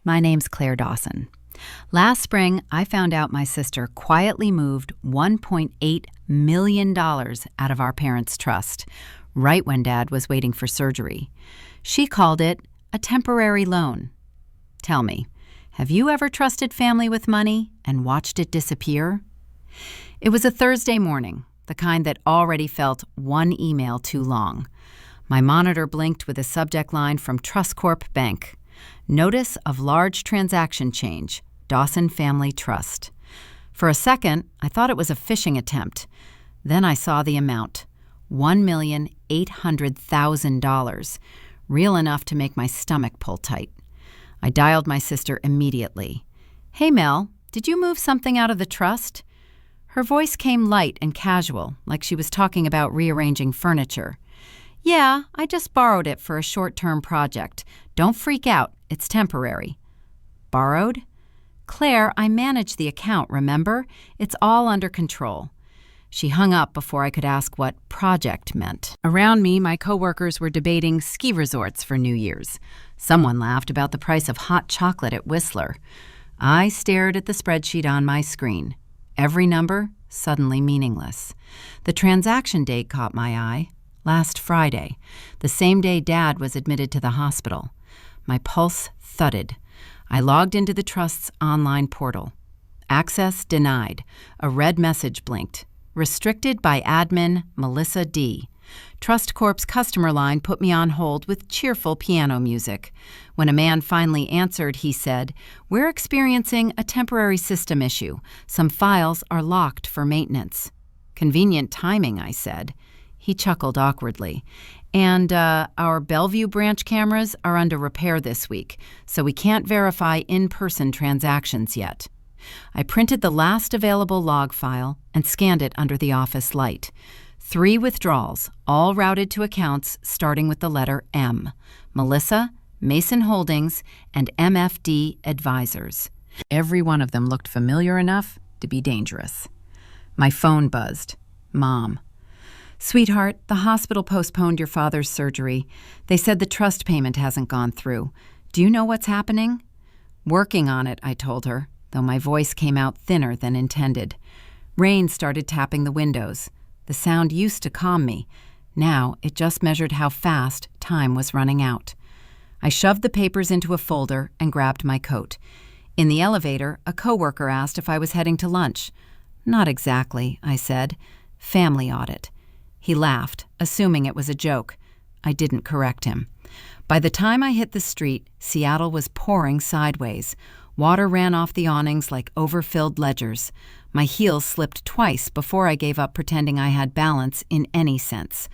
My name's Claire Dawson. Last spring, I found out my sister quietly moved $1.8 million out of our parents' trust, right when Dad was waiting for surgery. She called it a temporary loan. Tell me, have you ever trusted family with money and watched it disappear? It was a Thursday morning, the kind that already felt one email too long. My monitor blinked with a subject line from Trust Corp Bank. Notice of large transaction change, Dawson Family Trust. For a second, I thought it was a phishing attempt. Then I saw the amount, $1,800,000, real enough to make my stomach pull tight. I dialed my sister immediately. "Hey, Mel, did you move something out of the trust?" Her voice came light and casual, like she was talking about rearranging furniture. "Yeah, I just borrowed it for a short-term project. Don't freak out, it's temporary." "Borrowed?" "Claire, I manage the account, remember? It's all under control." She hung up before I could ask what project meant. Around me, my coworkers were debating ski resorts for New Year's. Someone laughed about the price of hot chocolate at Whistler. I stared at the spreadsheet on my screen. Every number suddenly meaningless. The transaction date caught my eye. Last Friday, the same day Dad was admitted to the hospital. My pulse thudded. I logged into the Trust's online portal. Access denied. A red message blinked. Restricted by admin Melissa D. Trust Corp's customer line put me on hold with cheerful piano music. When a man finally answered, he said, "We're experiencing a temporary system issue. Some files are locked for maintenance." "Convenient timing," I said. He chuckled awkwardly. "And our Bellevue branch cameras are under repair this week, so we can't verify in-person transactions yet." I printed the last available log file and scanned it under the office light. 3 withdrawals, all routed to accounts starting with the letter M. Melissa, Mason Holdings, and MFD Advisors. Every one of them looked familiar enough to be dangerous. My phone buzzed. Mom. "Sweetheart, the hospital postponed your father's surgery. They said the trust payment hasn't gone through. Do you know what's happening?" "Working on it," I told her, though my voice came out thinner than intended. Rain started tapping the windows. The sound used to calm me. Now it just measured how fast time was running out. I shoved the papers into a folder and grabbed my coat. In the elevator, a coworker asked if I was heading to lunch. "Not exactly," I said. "Family audit." He laughed, assuming it was a joke. I didn't correct him. By the time I hit the street, Seattle was pouring sideways. Water ran off the awnings like overfilled ledgers. My heels slipped twice before I gave up pretending I had balance in any sense.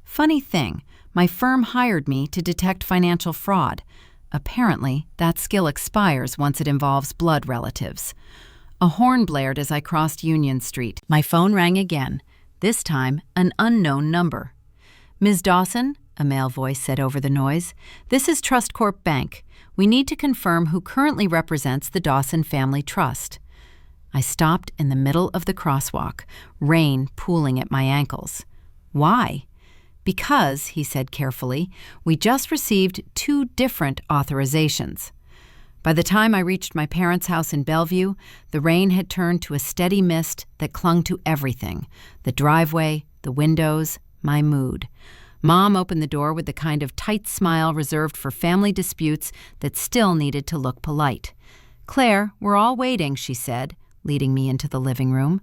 Funny thing, my firm hired me to detect financial fraud. Apparently, that skill expires once it involves blood relatives. A horn blared as I crossed Union Street. My phone rang again. This time, an unknown number. "Ms. Dawson," a male voice said over the noise, "this is Trust Corp Bank. We need to confirm who currently represents the Dawson Family Trust." I stopped in the middle of the crosswalk, rain pooling at my ankles. "Why?" "Because," he said carefully, "we just received 2 different authorizations." By the time I reached my parents' house in Bellevue, the rain had turned to a steady mist that clung to everything: the driveway, the windows, my mood. Mom opened the door with the kind of tight smile reserved for family disputes that still needed to look polite. "Claire, we're all waiting," she said, leading me into the living room.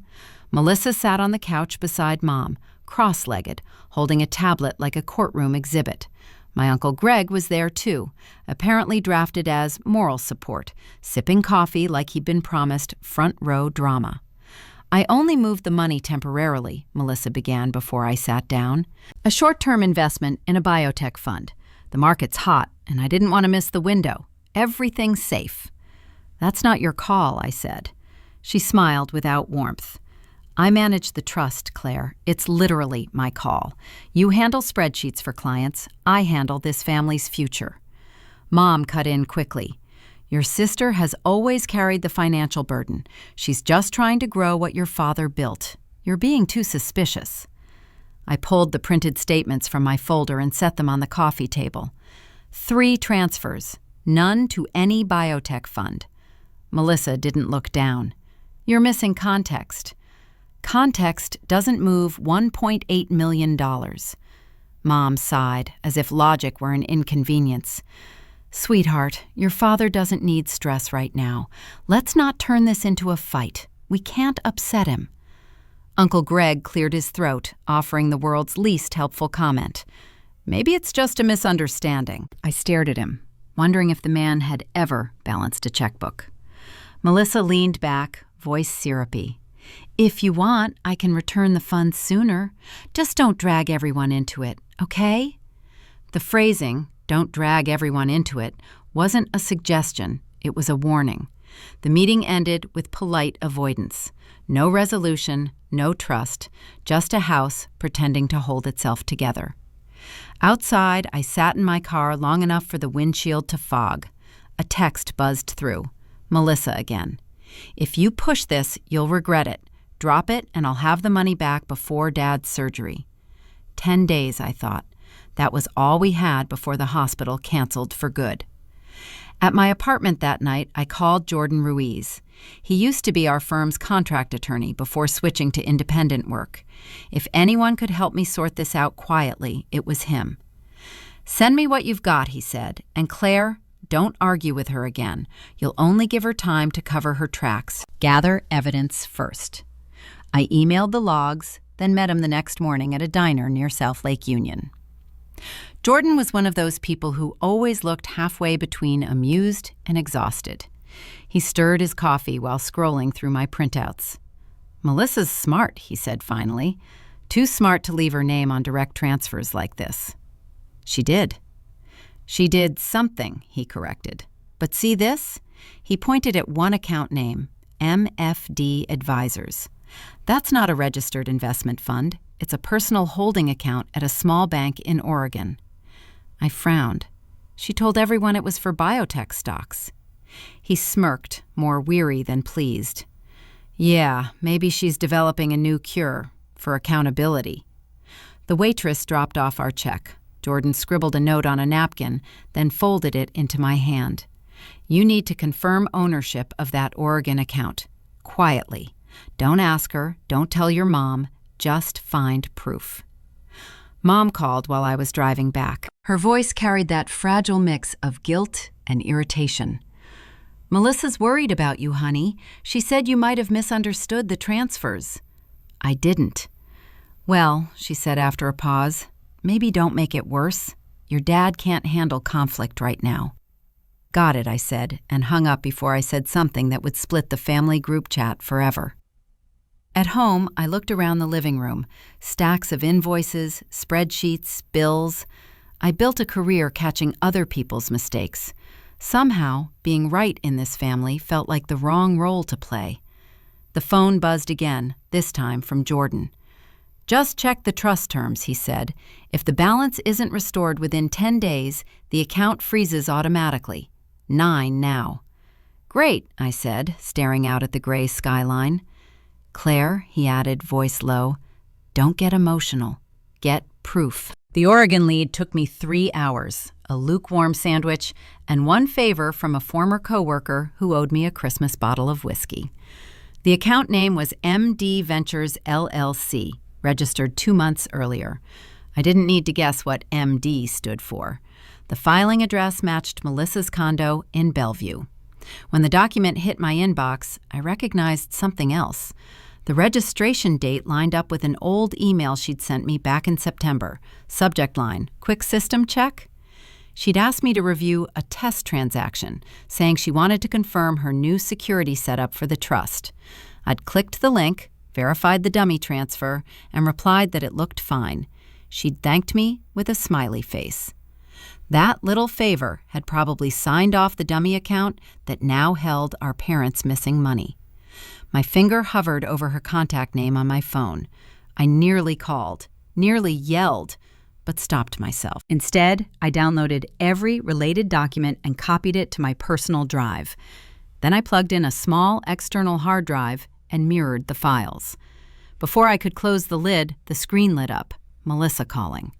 Melissa sat on the couch beside Mom, cross-legged, holding a tablet like a courtroom exhibit. My Uncle Greg was there too, apparently drafted as moral support, sipping coffee like he'd been promised front-row drama. "I only moved the money temporarily," Melissa began before I sat down. "A short-term investment in a biotech fund. The market's hot, and I didn't want to miss the window. Everything's safe." "That's not your call," I said. She smiled without warmth. "I manage the trust, Claire. It's literally my call. You handle spreadsheets for clients. I handle this family's future." Mom cut in quickly. "Your sister has always carried the financial burden. She's just trying to grow what your father built. You're being too suspicious." I pulled the printed statements from my folder and set them on the coffee table. 3 transfers. None to any biotech fund. Melissa didn't look down. You're missing context. Context doesn't move $1.8 million. Mom sighed, as if logic were an inconvenience. Sweetheart, your father doesn't need stress right now. Let's not turn this into a fight. We can't upset him. Uncle Greg cleared his throat, offering the world's least helpful comment. Maybe it's just a misunderstanding. I stared at him, wondering if the man had ever balanced a checkbook. Melissa leaned back, voice syrupy. If you want, I can return the funds sooner. Just don't drag everyone into it, okay? The phrasing, don't drag everyone into it, wasn't a suggestion, it was a warning. The meeting ended with polite avoidance. No resolution, no trust, just a house pretending to hold itself together. Outside, I sat in my car long enough for the windshield to fog. A text buzzed through. Melissa again. If you push this, you'll regret it. Drop it, and I'll have the money back before Dad's surgery. 10 days, I thought. That was all we had before the hospital canceled for good. At my apartment that night, I called Jordan Ruiz. He used to be our firm's contract attorney before switching to independent work. If anyone could help me sort this out quietly, it was him. Send me what you've got, he said, and Claire, don't argue with her again. You'll only give her time to cover her tracks. Gather evidence first. I emailed the logs, then met him the next morning at a diner near South Lake Union. Jordan was one of those people who always looked halfway between amused and exhausted. He stirred his coffee while scrolling through my printouts. Melissa's smart, he said finally. Too smart to leave her name on direct transfers like this. She did. She did something, he corrected. But see this? He pointed at one account name, MFD Advisors. That's not a registered investment fund. It's a personal holding account at a small bank in Oregon. I frowned. She told everyone it was for biotech stocks. He smirked, more weary than pleased. Yeah, maybe she's developing a new cure for accountability. The waitress dropped off our check. Jordan scribbled a note on a napkin, then folded it into my hand. You need to confirm ownership of that Oregon account. Quietly. Don't ask her, don't tell your mom, just find proof. Mom called while I was driving back. Her voice carried that fragile mix of guilt and irritation. Melissa's worried about you, honey. She said you might have misunderstood the transfers. I didn't. Well, she said after a pause, maybe don't make it worse. Your dad can't handle conflict right now. Got it, I said, and hung up before I said something that would split the family group chat forever. At home, I looked around the living room, stacks of invoices, spreadsheets, bills. I built a career catching other people's mistakes. Somehow, being right in this family felt like the wrong role to play. The phone buzzed again, this time from Jordan. Just check the trust terms, he said. If the balance isn't restored within 10 days, the account freezes automatically. 9 now. Great, I said, staring out at the gray skyline. Claire, he added, voice low, don't get emotional. Get proof. The Oregon lead took me 3 hours, a lukewarm sandwich, and one favor from a former coworker who owed me a Christmas bottle of whiskey. The account name was MD Ventures LLC, registered 2 months earlier. I didn't need to guess what MD stood for. The filing address matched Melissa's condo in Bellevue. When the document hit my inbox, I recognized something else. The registration date lined up with an old email she'd sent me back in September. Subject line, quick system check? She'd asked me to review a test transaction, saying she wanted to confirm her new security setup for the trust. I'd clicked the link, verified the dummy transfer, and replied that it looked fine. She'd thanked me with a smiley face. That little favor had probably signed off the dummy account that now held our parents' missing money. My finger hovered over her contact name on my phone. I nearly called, nearly yelled, but stopped myself. Instead, I downloaded every related document and copied it to my personal drive. Then I plugged in a small external hard drive and mirrored the files. Before I could close the lid, the screen lit up. Melissa calling.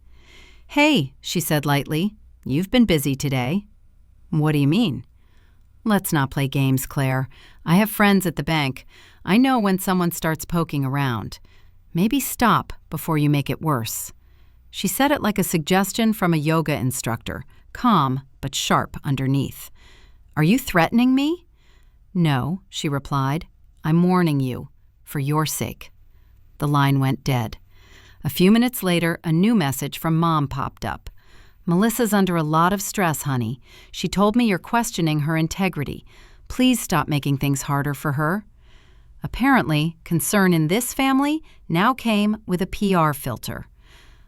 Hey, she said lightly. You've been busy today. What do you mean? Let's not play games, Claire. I have friends at the bank. I know when someone starts poking around. Maybe stop before you make it worse. She said it like a suggestion from a yoga instructor, calm but sharp underneath. Are you threatening me? No, she replied. I'm warning you, for your sake. The line went dead. A few minutes later, a new message from Mom popped up. Melissa's under a lot of stress, honey. She told me you're questioning her integrity. Please stop making things harder for her. Apparently, concern in this family now came with a PR filter.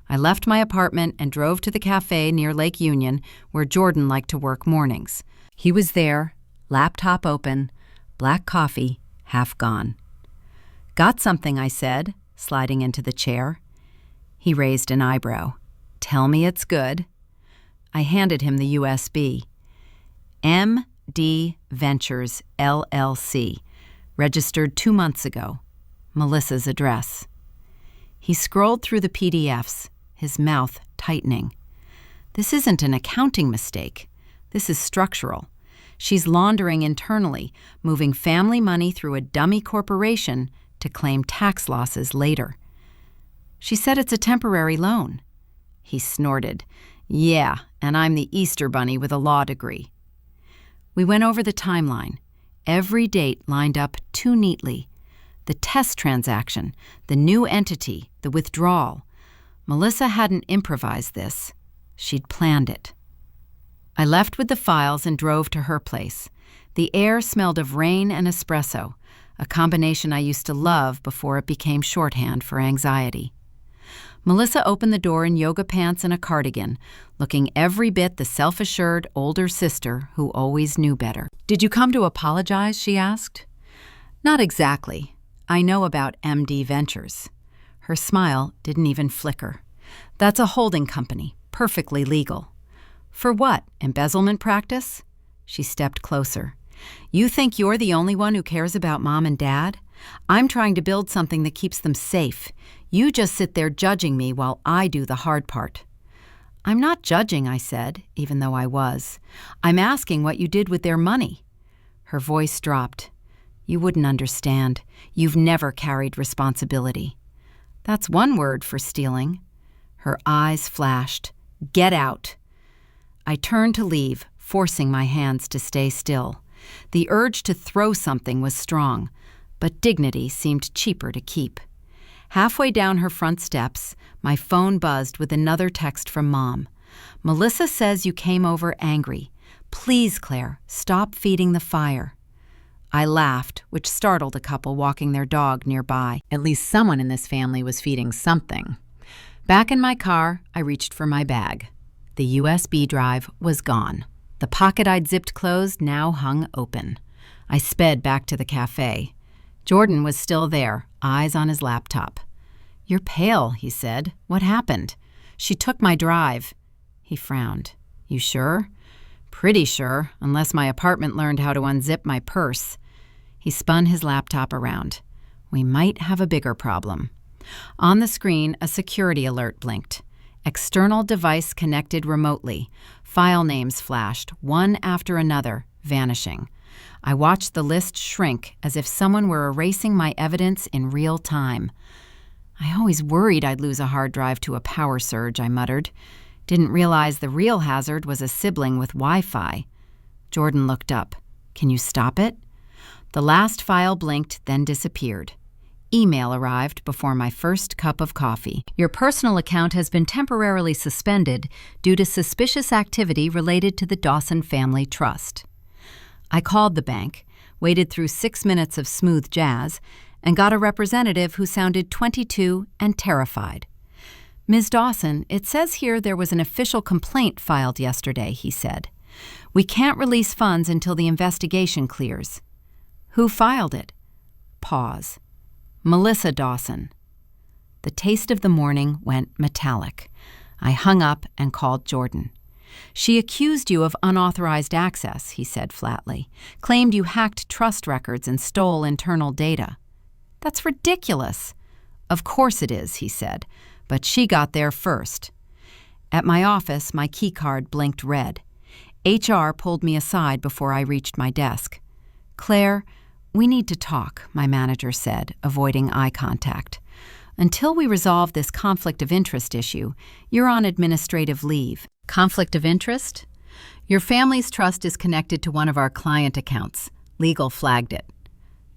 I left my apartment and drove to the cafe near Lake Union, where Jordan liked to work mornings. He was there, laptop open, black coffee, half gone. Got something, I said, sliding into the chair. He raised an eyebrow. Tell me it's good. I handed him the USB. MD Ventures, LLC, registered 2 months ago. Melissa's address. He scrolled through the PDFs, his mouth tightening. This isn't an accounting mistake. This is structural. She's laundering internally, moving family money through a dummy corporation to claim tax losses later. She said it's a temporary loan. He snorted. Yeah, and I'm the Easter Bunny with a law degree. We went over the timeline. Every date lined up too neatly. The test transaction, the new entity, the withdrawal. Melissa hadn't improvised this. She'd planned it. I left with the files and drove to her place. The air smelled of rain and espresso, a combination I used to love before it became shorthand for anxiety. Melissa opened the door in yoga pants and a cardigan, looking every bit the self-assured older sister who always knew better. Did you come to apologize? She asked. Not exactly. I know about MD Ventures. Her smile didn't even flicker. That's a holding company, perfectly legal. For what? Embezzlement practice? She stepped closer. You think you're the only one who cares about Mom and Dad? I'm trying to build something that keeps them safe. You just sit there judging me while I do the hard part. I'm not judging, I said, even though I was. I'm asking what you did with their money. Her voice dropped. You wouldn't understand. You've never carried responsibility. That's one word for stealing. Her eyes flashed. Get out. I turned to leave, forcing my hands to stay still. The urge to throw something was strong, but dignity seemed cheaper to keep. Halfway down her front steps, my phone buzzed with another text from Mom. Melissa says you came over angry. Please, Claire, stop feeding the fire. I laughed, which startled a couple walking their dog nearby. At least someone in this family was feeding something. Back in my car, I reached for my bag. The USB drive was gone. The pocket I'd zipped closed now hung open. I sped back to the cafe. Jordan was still there, eyes on his laptop. You're pale, he said. What happened? She took my drive. He frowned. You sure? Pretty sure, unless my apartment learned how to unzip my purse. He spun his laptop around. We might have a bigger problem. On the screen, a security alert blinked. External device connected remotely. File names flashed, one after another, vanishing. I watched the list shrink as if someone were erasing my evidence in real time. I always worried I'd lose a hard drive to a power surge, I muttered. Didn't realize the real hazard was a sibling with Wi-Fi. Jordan looked up. Can you stop it? The last file blinked, then disappeared. Email arrived before my first cup of coffee. Your personal account has been temporarily suspended due to suspicious activity related to the Dawson Family Trust. I called the bank, waited through 6 minutes of smooth jazz, and got a representative who sounded 22 and terrified. Ms. Dawson, it says here there was an official complaint filed yesterday, he said. We can't release funds until the investigation clears. Who filed it? Pause. Melissa Dawson. The taste of the morning went metallic. I hung up and called Jordan. She accused you of unauthorized access, he said flatly. Claimed you hacked trust records and stole internal data. That's ridiculous. Of course it is, he said, but she got there first. At my office, my keycard blinked red. HR pulled me aside before I reached my desk. "Claire, we need to talk," my manager said, avoiding eye contact. "Until we resolve this conflict of interest issue, you're on administrative leave." Conflict of interest? Your family's trust is connected to one of our client accounts. Legal flagged it.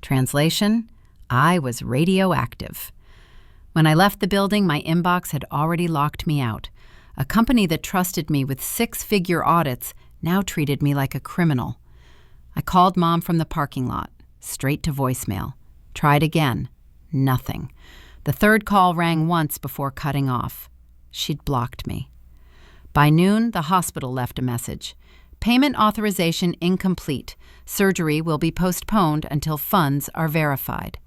Translation? I was radioactive. When I left the building, my inbox had already locked me out. A company that trusted me with 6-figure audits now treated me like a criminal. I called Mom from the parking lot, straight to voicemail. Tried again. Nothing. The third call rang once before cutting off. She'd blocked me. By noon, the hospital left a message. "Payment authorization incomplete. Surgery will be postponed until funds are verified."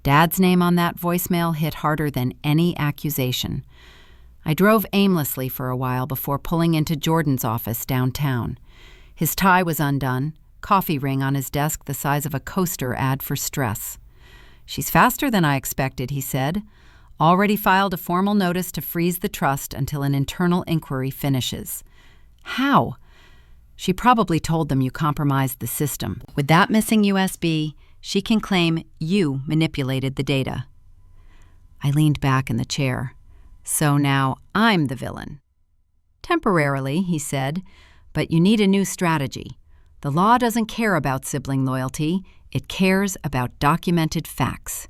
Dad's name on that voicemail hit harder than any accusation. I drove aimlessly for a while before pulling into Jordan's office downtown. His tie was undone, coffee ring on his desk the size of a coaster ad for stress. "She's faster than I expected," he said. "Already filed a formal notice to freeze the trust until an internal inquiry finishes." "How?" "She probably told them you compromised the system. With that missing USB, she can claim you manipulated the data." I leaned back in the chair. "So now I'm the villain." "Temporarily," he said, "but you need a new strategy. The law doesn't care about sibling loyalty. It cares about documented facts."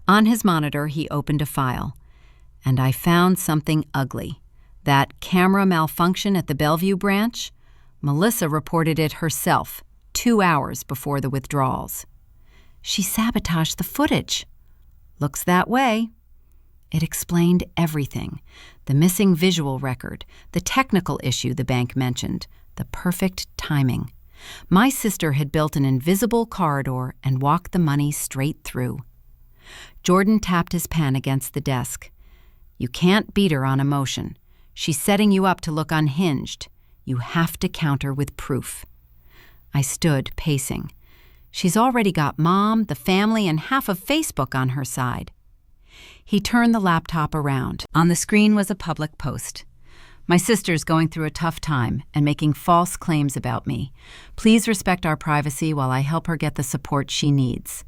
On his monitor, he opened a file. And I found something ugly. That camera malfunction at the Bellevue branch? Melissa reported it herself, 2 hours before the withdrawals. She sabotaged the footage. Looks that way. It explained everything. The missing visual record, the technical issue the bank mentioned, the perfect timing. My sister had built an invisible corridor and walked the money straight through. Jordan tapped his pen against the desk. "You can't beat her on emotion. She's setting you up to look unhinged. You have to counter with proof." I stood, pacing. She's already got Mom, the family, and half of Facebook on her side. He turned the laptop around. On the screen was a public post. "My sister's going through a tough time and making false claims about me. Please respect our privacy while I help her get the support she needs."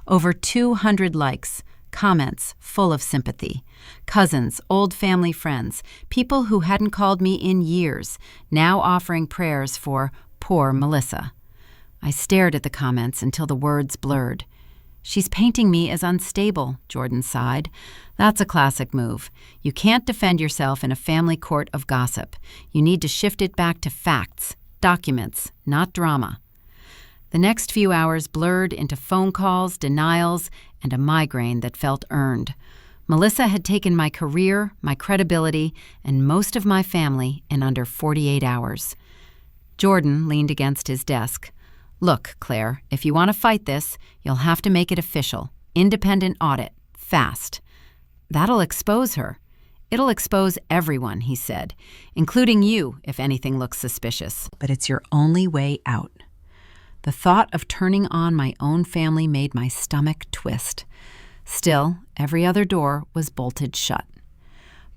Over 200 likes, comments full of sympathy. Cousins, old family friends, people who hadn't called me in years, now offering prayers for poor Melissa. I stared at the comments until the words blurred. "She's painting me as unstable," Jordan sighed. "That's a classic move. You can't defend yourself in a family court of gossip. You need to shift it back to facts, documents, not drama." The next few hours blurred into phone calls, denials, and a migraine that felt earned. Melissa had taken my career, my credibility, and most of my family in under 48 hours. Jordan leaned against his desk. "Look, Claire, if you want to fight this, you'll have to make it official. Independent audit. Fast." "That'll expose her." "It'll expose everyone," he said, "including you if anything looks suspicious. But it's your only way out." The thought of turning on my own family made my stomach twist. Still, every other door was bolted shut.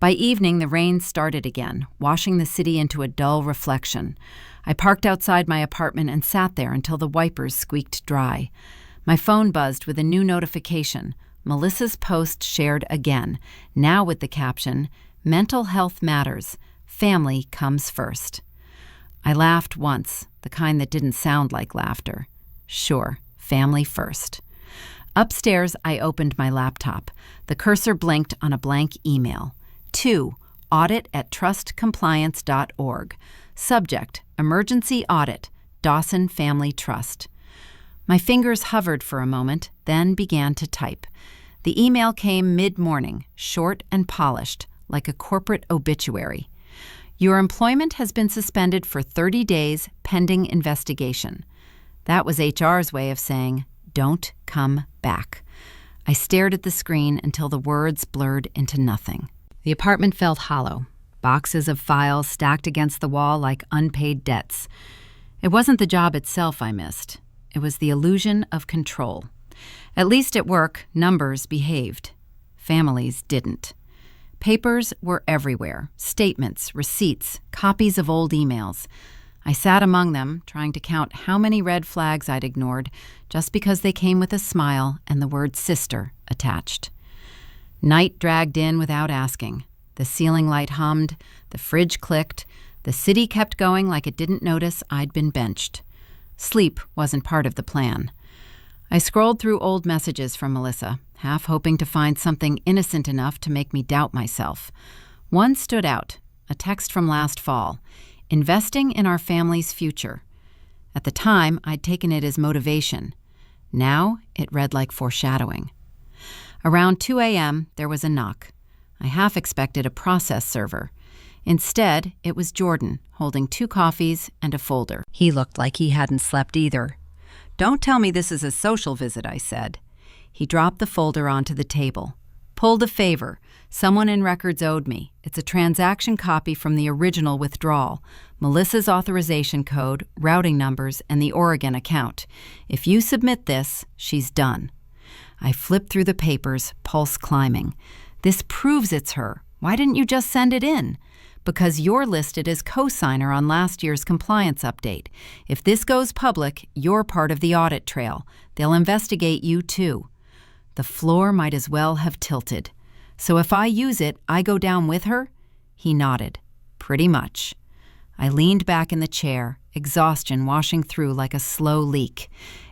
By evening, the rain started again, washing the city into a dull reflection. I parked outside my apartment and sat there until the wipers squeaked dry. My phone buzzed with a new notification. Melissa's post shared again, now with the caption, "Mental health matters. Family comes first." I laughed once, the kind that didn't sound like laughter. Sure, family first. Upstairs, I opened my laptop. The cursor blinked on a blank email. 2. audit@trustcompliance.org. Subject, Emergency Audit, Dawson Family Trust. My fingers hovered for a moment, then began to type. The email came mid-morning, short and polished, like a corporate obituary. "Your employment has been suspended for 30 days pending investigation." That was HR's way of saying, "Don't come back." I stared at the screen until the words blurred into nothing. The apartment felt hollow, boxes of files stacked against the wall like unpaid debts. It wasn't the job itself I missed. It was the illusion of control. At least at work, numbers behaved. Families didn't. Papers were everywhere, statements, receipts, copies of old emails. I sat among them, trying to count how many red flags I'd ignored just because they came with a smile and the word sister attached. Night dragged in without asking. The ceiling light hummed, the fridge clicked, the city kept going like it didn't notice I'd been benched. Sleep wasn't part of the plan. I scrolled through old messages from Melissa, half hoping to find something innocent enough to make me doubt myself. One stood out, a text from last fall, investing in our family's future. At the time, I'd taken it as motivation. Now, it read like foreshadowing. Around 2 a.m., there was a knock. I half expected a process server. Instead, it was Jordan, holding 2 coffees and a folder. He looked like he hadn't slept either. "Don't tell me this is a social visit," I said. He dropped the folder onto the table. "Pulled a favor. Someone in records owed me. It's a transaction copy from the original withdrawal, Melissa's authorization code, routing numbers, and the Oregon account. If you submit this, she's done." I flipped through the papers, pulse climbing. "This proves it's her. Why didn't you just send it in?" "Because you're listed as co-signer on last year's compliance update. If this goes public, you're part of the audit trail. They'll investigate you too." The floor might as well have tilted. "So if I use it, I go down with her?" He nodded. "Pretty much." I leaned back in the chair, exhaustion washing through like a slow leak.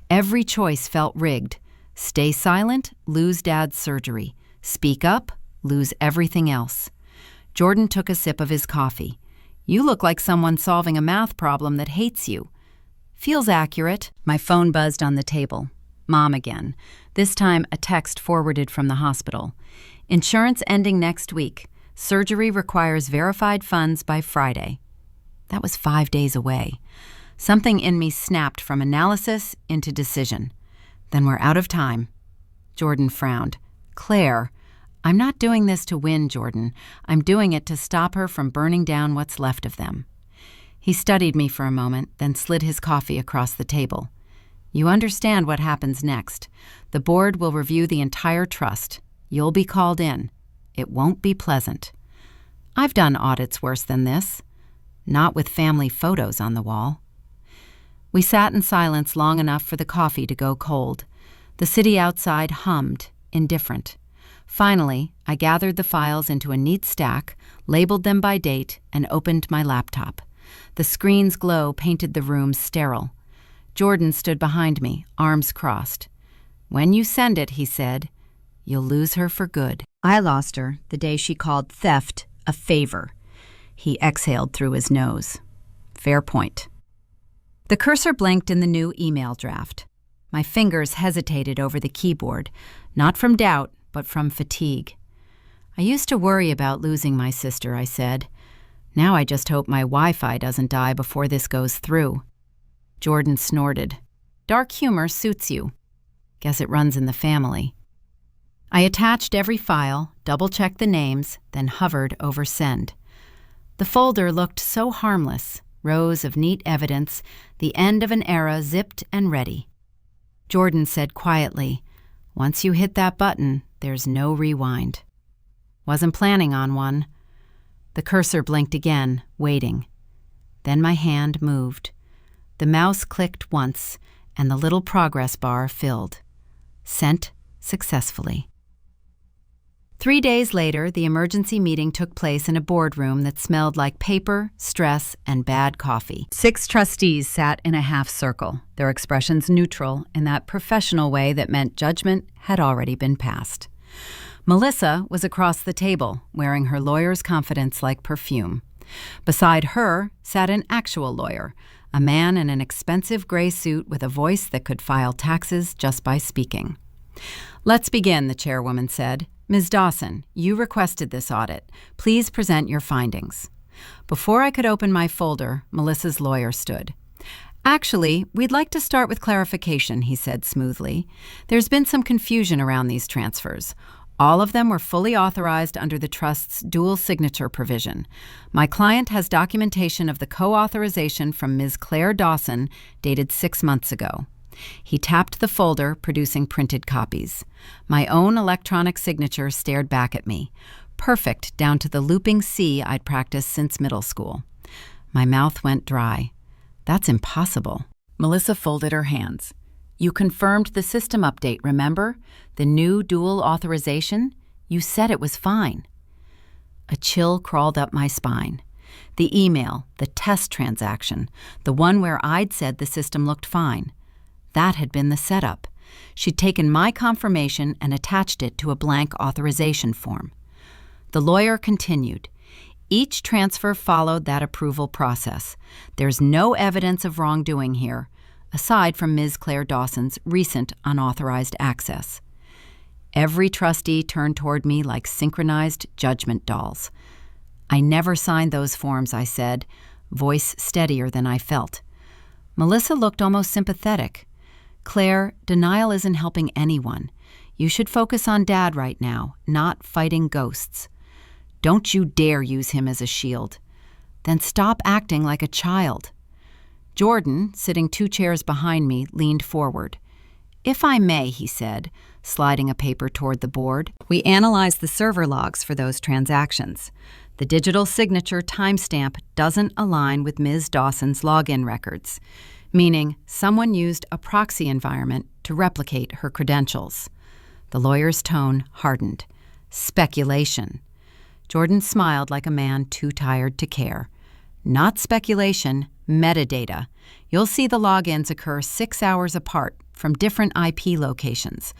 Every choice felt rigged. Stay silent, lose Dad's surgery. Speak up, lose everything else. Jordan took a sip of his coffee. "You look like someone solving a math problem that hates you." "Feels accurate." My phone buzzed on the table. Mom again. This time, a text forwarded from the hospital. "Insurance ending next week. Surgery requires verified funds by Friday." That was 5 days away. Something in me snapped from analysis into decision. "Then we're out of time." Jordan frowned. "Claire, I'm not doing this to win, Jordan. I'm doing it to stop her from burning down what's left of them." He studied me for a moment, then slid his coffee across the table. "You understand what happens next. The board will review the entire trust. You'll be called in. It won't be pleasant." I've done audits worse than this. Not with family photos on the wall. We sat in silence long enough for the coffee to go cold. The city outside hummed, indifferent. Finally, I gathered the files into a neat stack, labeled them by date, and opened my laptop. The screen's glow painted the room sterile. Jordan stood behind me, arms crossed. "When you send it," he said, "you'll lose her for good." I lost her the day she called theft a favor. He exhaled through his nose. Fair point. The cursor blinked in the new email draft. My fingers hesitated over the keyboard, not from doubt, but from fatigue. "I used to worry about losing my sister," I said. "Now I just hope my Wi-Fi doesn't die before this goes through." Jordan snorted. "Dark humor suits you. Guess it runs in the family." I attached every file, double-checked the names, then hovered over send. The folder looked so harmless, rows of neat evidence, the end of an era zipped and ready. Jordan said quietly, "Once you hit that button, there's no rewind." Wasn't planning on one. The cursor blinked again, waiting. Then my hand moved. The mouse clicked once, and the little progress bar filled. Sent successfully. 3 days later, the emergency meeting took place in a boardroom that smelled like paper, stress, and bad coffee. 6 trustees sat in a half circle, their expressions neutral in that professional way that meant judgment had already been passed. Melissa was across the table, wearing her lawyer's confidence like perfume. Beside her sat an actual lawyer, a man in an expensive gray suit with a voice that could file taxes just by speaking. "Let's begin," the chairwoman said. "Ms. Dawson, you requested this audit. Please present your findings." Before I could open my folder, Melissa's lawyer stood. "Actually, we'd like to start with clarification," he said smoothly. "There's been some confusion around these transfers. All of them were fully authorized under the trust's dual signature provision. My client has documentation of the co-authorization from Ms. Claire Dawson dated 6 months ago." He tapped the folder, producing printed copies. My own electronic signature stared back at me, perfect down to the looping C I'd practiced since middle school. My mouth went dry. That's impossible. Melissa folded her hands. You confirmed the system update, remember? The new dual authorization? You said it was fine. A chill crawled up my spine. The email, the test transaction, the one where I'd said the system looked fine. That had been the setup. She'd taken my confirmation and attached it to a blank authorization form. The lawyer continued. Each transfer followed that approval process. There's no evidence of wrongdoing here, aside from Ms. Claire Dawson's recent unauthorized access. Every trustee turned toward me like synchronized judgment dolls. I never signed those forms, I said, voice steadier than I felt. Melissa looked almost sympathetic. Claire, denial isn't helping anyone. You should focus on Dad right now, not fighting ghosts. Don't you dare use him as a shield. Then stop acting like a child. Jordan, sitting 2 chairs behind me, leaned forward. If I may, he said, sliding a paper toward the board, we analyzed the server logs for those transactions. The digital signature timestamp doesn't align with Ms. Dawson's login records, meaning someone used a proxy environment to replicate her credentials. The lawyer's tone hardened. Speculation. Jordan smiled like a man too tired to care. Not speculation, metadata. You'll see the logins occur 6 hours apart from different IP locations.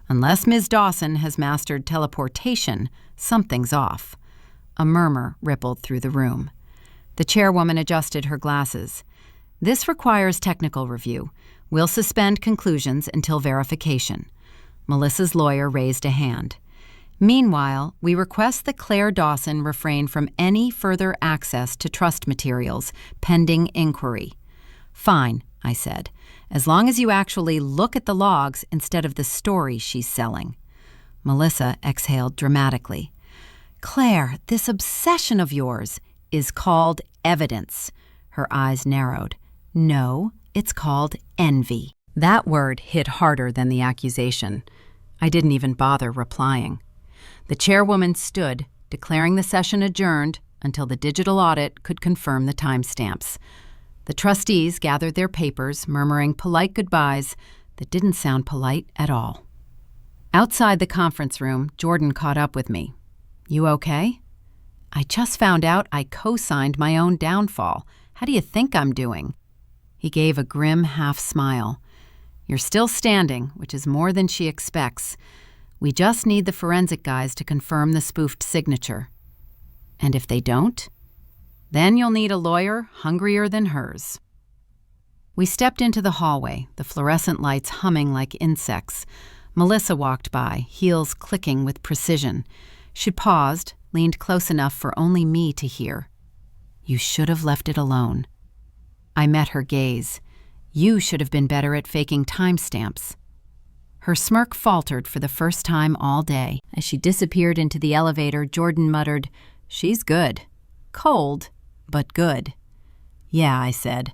Unless Ms. Dawson has mastered teleportation, something's off. A murmur rippled through the room. The chairwoman adjusted her glasses. This requires technical review. We'll suspend conclusions until verification. Melissa's lawyer raised a hand. Meanwhile, we request that Claire Dawson refrain from any further access to trust materials pending inquiry. Fine, I said, as long as you actually look at the logs instead of the story she's selling. Melissa exhaled dramatically. Claire, this obsession of yours is called evidence. Her eyes narrowed. No, it's called envy. That word hit harder than the accusation. I didn't even bother replying. The chairwoman stood, declaring the session adjourned until the digital audit could confirm the timestamps. The trustees gathered their papers, murmuring polite goodbyes that didn't sound polite at all. Outside the conference room, Jordan caught up with me. You okay? I just found out I co-signed my own downfall. How do you think I'm doing? He gave a grim half-smile. You're still standing, which is more than she expects. We just need the forensic guys to confirm the spoofed signature. And if they don't? Then you'll need a lawyer hungrier than hers. We stepped into the hallway, the fluorescent lights humming like insects. Melissa walked by, heels clicking with precision. She paused, leaned close enough for only me to hear. You should have left it alone. I met her gaze. You should have been better at faking timestamps. Her smirk faltered for the first time all day. As she disappeared into the elevator, Jordan muttered, She's good. Cold, but good. Yeah, I said.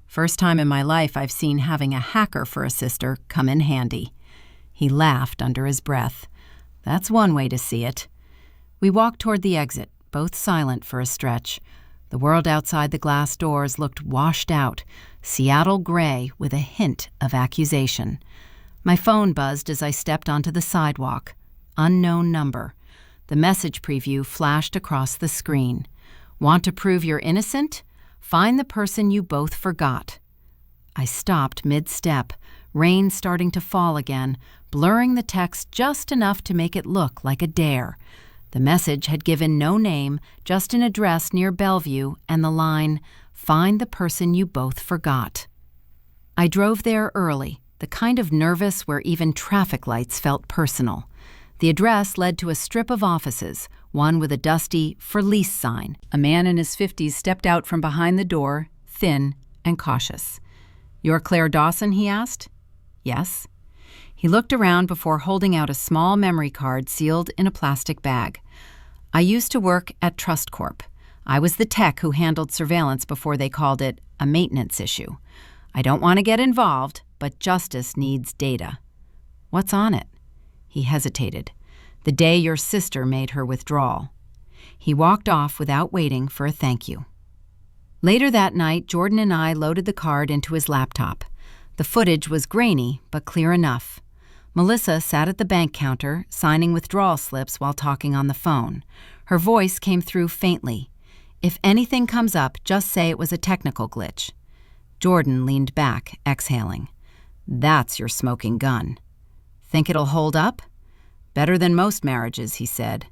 First time in my life I've seen having a hacker for a sister come in handy. He laughed under his breath. That's one way to see it. We walked toward the exit, both silent for a stretch. The world outside the glass doors looked washed out, Seattle gray with a hint of accusation. My phone buzzed as I stepped onto the sidewalk. Unknown number. The message preview flashed across the screen. Want to prove you're innocent? Find the person you both forgot. I stopped mid-step, rain starting to fall again, blurring the text just enough to make it look like a dare. The message had given no name, just an address near Bellevue and the line, Find the person you both forgot. I drove there early, the kind of nervous where even traffic lights felt personal. The address led to a strip of offices, one with a dusty "For Lease" sign. A man in his 50s stepped out from behind the door, thin and cautious. You're Claire Dawson, he asked. Yes. He looked around before holding out a small memory card sealed in a plastic bag. I used to work at Trust Corp. I was the tech who handled surveillance before they called it a maintenance issue. I don't want to get involved, but justice needs data. What's on it? He hesitated. The day your sister made her withdrawal. He walked off without waiting for a thank you. Later that night, Jordan and I loaded the card into his laptop. The footage was grainy, but clear enough. Melissa sat at the bank counter, signing withdrawal slips while talking on the phone. Her voice came through faintly. "If anything comes up, just say it was a technical glitch." Jordan leaned back, exhaling. "That's your smoking gun." "Think it'll hold up?" "Better than most marriages," he said.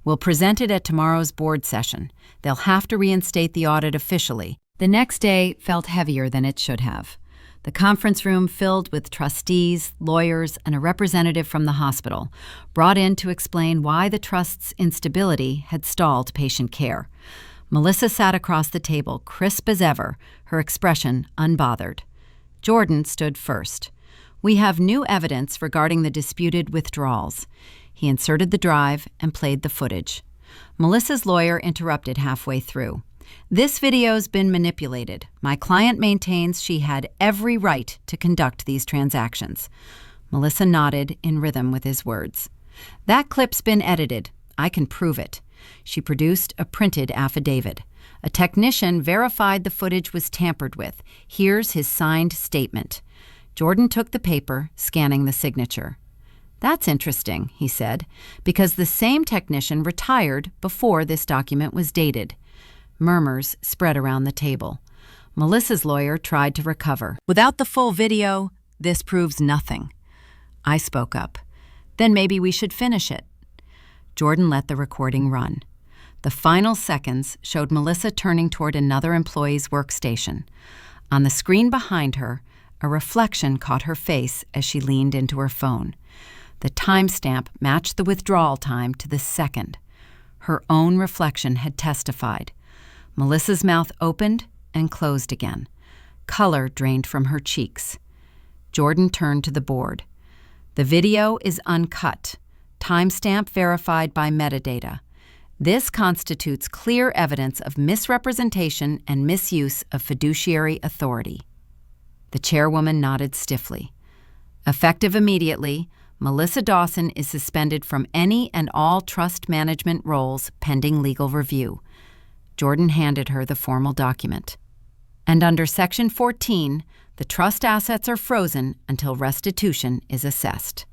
"We'll present it at tomorrow's board session. They'll have to reinstate the audit officially." The next day felt heavier than it should have. The conference room filled with trustees, lawyers, and a representative from the hospital, brought in to explain why the trust's instability had stalled patient care. Melissa sat across the table, crisp as ever, her expression unbothered. Jordan stood first. "We have new evidence regarding the disputed withdrawals." He inserted the drive and played the footage. Melissa's lawyer interrupted halfway through. "This video's been manipulated. My client maintains she had every right to conduct these transactions." Melissa nodded in rhythm with his words. "That clip's been edited. I can prove it." She produced a printed affidavit. "A technician verified the footage was tampered with. Here's his signed statement." Jordan took the paper, scanning the signature. "That's interesting," he said, "because the same technician retired before this document was dated." Murmurs spread around the table. Melissa's lawyer tried to recover. "Without the full video, this proves nothing." I spoke up. "Then maybe we should finish it." Jordan let the recording run. The final seconds showed Melissa turning toward another employee's workstation. On the screen behind her, a reflection caught her face as she leaned into her phone. The timestamp matched the withdrawal time to the second. Her own reflection had testified. Melissa's mouth opened and closed again. Color drained from her cheeks. Jordan turned to the board. "The video is uncut. Timestamp verified by metadata. This constitutes clear evidence of misrepresentation and misuse of fiduciary authority." The chairwoman nodded stiffly. "Effective immediately, Melissa Dawson is suspended from any and all trust management roles pending legal review." Jordan handed her the formal document. "And under Section 14, the trust assets are frozen until restitution is assessed."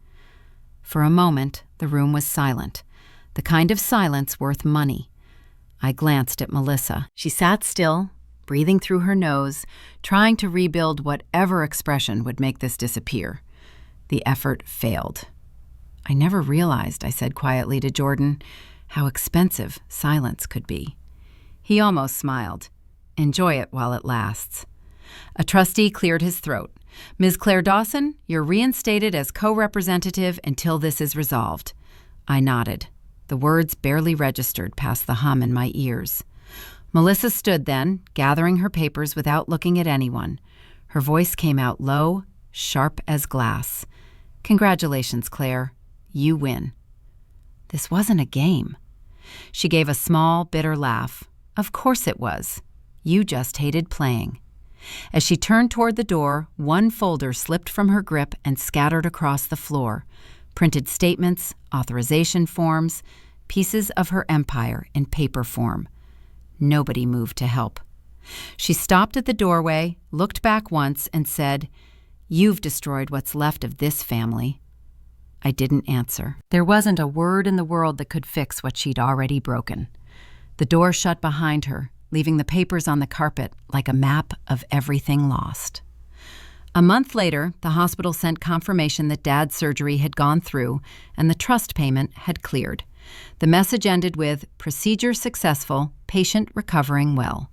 For a moment, the room was silent, the kind of silence worth money. I glanced at Melissa. She sat still, breathing through her nose, trying to rebuild whatever expression would make this disappear. The effort failed. "I never realized," I said quietly to Jordan, "how expensive silence could be." He almost smiled. "Enjoy it while it lasts." A trustee cleared his throat. "Ms. Claire Dawson, you're reinstated as co-representative until this is resolved." I nodded. The words barely registered past the hum in my ears. Melissa stood then, gathering her papers without looking at anyone. Her voice came out low, sharp as glass. "Congratulations, Claire. You win." This wasn't a game. She gave a small, bitter laugh. "Of course it was. You just hated playing." As she turned toward the door, one folder slipped from her grip and scattered across the floor. Printed statements, authorization forms, pieces of her empire in paper form. Nobody moved to help. She stopped at the doorway, looked back once, and said, "You've destroyed what's left of this family." I didn't answer. There wasn't a word in the world that could fix what she'd already broken. The door shut behind her, leaving the papers on the carpet like a map of everything lost. A month later, the hospital sent confirmation that Dad's surgery had gone through and the trust payment had cleared. The message ended with, "Procedure successful, patient recovering well."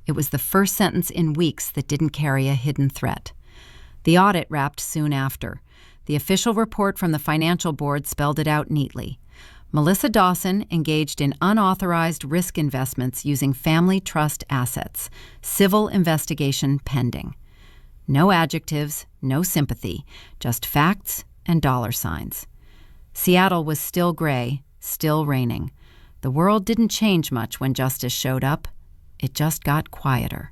It was the first sentence in weeks that didn't carry a hidden threat. The audit wrapped soon after. The official report from the financial board spelled it out neatly. Melissa Dawson engaged in unauthorized risk investments using family trust assets. Civil investigation pending. No adjectives, no sympathy, just facts and dollar signs. Seattle was still gray, still raining. The world didn't change much when justice showed up. It just got quieter.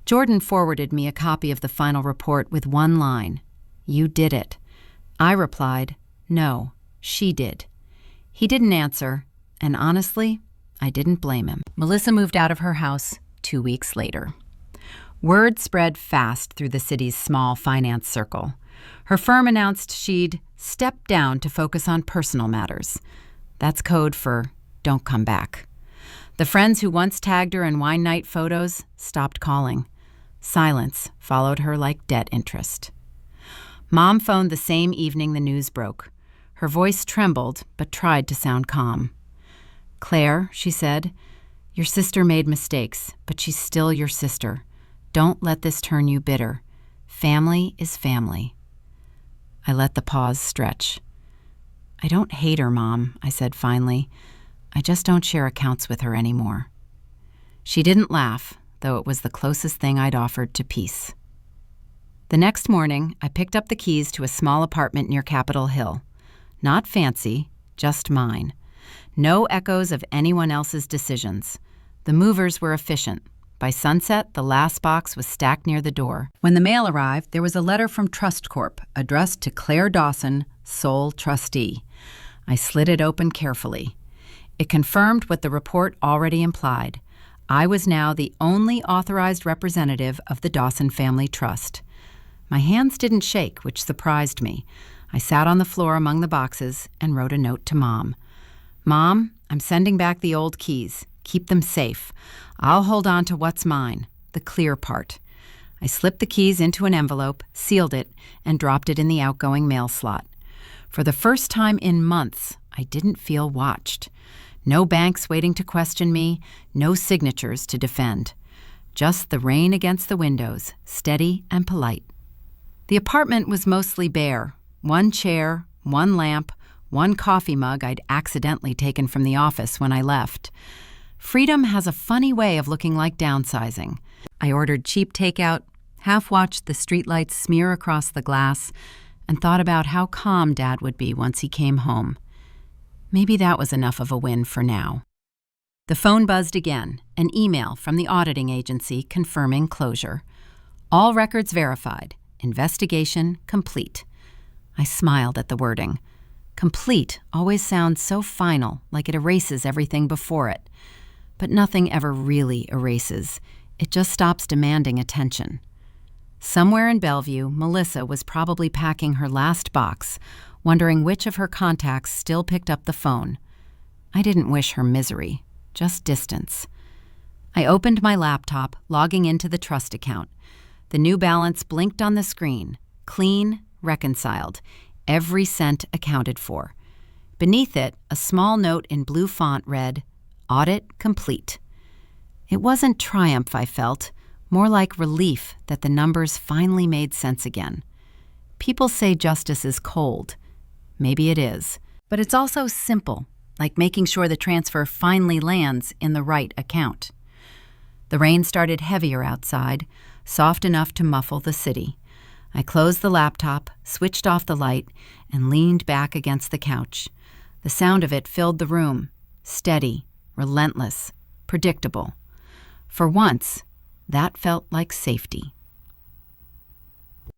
Jordan forwarded me a copy of the final report with one line, "You did it." I replied, "No, she did." He didn't answer, and honestly, I didn't blame him. Melissa moved out of her house, 2 weeks later. Word spread fast through the city's small finance circle. Her firm announced she'd stepped down to focus on personal matters. That's code for don't come back. The friends who once tagged her in wine night photos stopped calling. Silence followed her like debt interest. Mom phoned the same evening the news broke. Her voice trembled, but tried to sound calm. "Claire," she said, "your sister made mistakes, but she's still your sister. Don't let this turn you bitter. Family is family." I let the pause stretch. "I don't hate her, Mom," I said finally. "I just don't share accounts with her anymore." She didn't laugh, though it was the closest thing I'd offered to peace. The next morning, I picked up the keys to a small apartment near Capitol Hill. Not fancy, just mine. No echoes of anyone else's decisions. The movers were efficient. By sunset, the last box was stacked near the door. When the mail arrived, there was a letter from Trust Corp, addressed to Claire Dawson, sole trustee. I slid it open carefully. It confirmed what the report already implied. I was now the only authorized representative of the Dawson Family Trust. My hands didn't shake, which surprised me. I sat on the floor among the boxes and wrote a note to Mom. "Mom, I'm sending back the old keys. Keep them safe. I'll hold on to what's mine, the clear part." I slipped the keys into an envelope, sealed it, and dropped it in the outgoing mail slot. For the first time in months, I didn't feel watched. No banks waiting to question me, no signatures to defend. Just the rain against the windows, steady and polite. The apartment was mostly bare. One chair, one lamp, one coffee mug I'd accidentally taken from the office when I left. Freedom has a funny way of looking like downsizing. I ordered cheap takeout, half-watched the streetlights smear across the glass, and thought about how calm Dad would be once he came home. Maybe that was enough of a win for now. The phone buzzed again, an email from the auditing agency confirming closure. "All records verified. Investigation complete." I smiled at the wording. Complete always sounds so final, like it erases everything before it. But nothing ever really erases. It just stops demanding attention. Somewhere in Bellevue, Melissa was probably packing her last box, wondering which of her contacts still picked up the phone. I didn't wish her misery, just distance. I opened my laptop, logging into the trust account. The new balance blinked on the screen. Clean, reconciled. Every cent accounted for. Beneath it, a small note in blue font read, "Audit complete." It wasn't triumph I felt, more like relief that the numbers finally made sense again. People say justice is cold. Maybe it is. But it's also simple, like making sure the transfer finally lands in the right account. The rain started heavier outside, soft enough to muffle the city. I closed the laptop, switched off the light, and leaned back against the couch. The sound of it filled the room, steady, relentless, predictable. For once, that felt like safety.